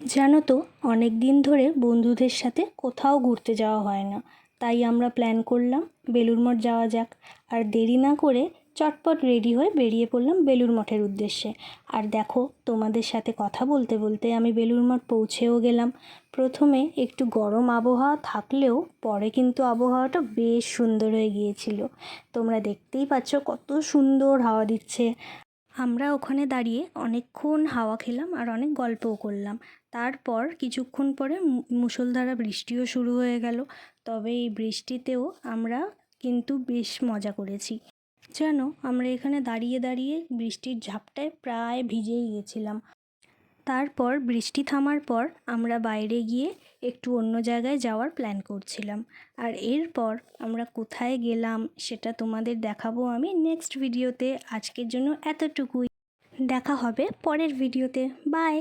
জানো তো, অনেক দিন ধরে বন্ধুদের সাথে কোথাও ঘুরতে যাওয়া হয় না। তাই আমরা প্ল্যান করলাম বেলুড় মঠ যাওয়া যাক। আর দেরি না করে চটপট রেডি হয়ে বেরিয়ে পড়লাম বেলুড় মঠের উদ্দেশ্যে। আর দেখো, তোমাদের সাথে কথা বলতে বলতে আমি বেলুড় মঠ পৌঁছেও গেলাম। প্রথমে একটু গরম আবহাওয়া থাকলেও পরে কিন্তু আবহাওয়াটা বেশ সুন্দর হয়ে গিয়েছিল। তোমরা দেখতেই পাচ্ছ কত সুন্দর হাওয়া দিচ্ছে। আমরা ওখানে দাঁড়িয়ে অনেকক্ষণ হাওয়া খেলাম আর অনেক গল্পও করলাম। তারপর কিছুক্ষণ পরে মুষলধারা বৃষ্টিও শুরু হয়ে গেল। তবে এই বৃষ্টিতেও আমরা কিন্তু বেশ মজা করেছি। জানো, আমরা এখানে দাঁড়িয়ে দাঁড়িয়ে বৃষ্টির ঝাপটায় প্রায় ভিজেই গেছিলাম। তারপর বৃষ্টি থামার পর আমরা বাইরে গিয়ে একটু অন্য জায়গায় যাওয়ার প্ল্যান করছিলাম। আর এরপর আমরা কোথায় গেলাম সেটা তোমাদের দেখাবো আমি নেক্সট ভিডিওতে। আজকের জন্য এতটুকুই। দেখা হবে পরের ভিডিওতে। বাই।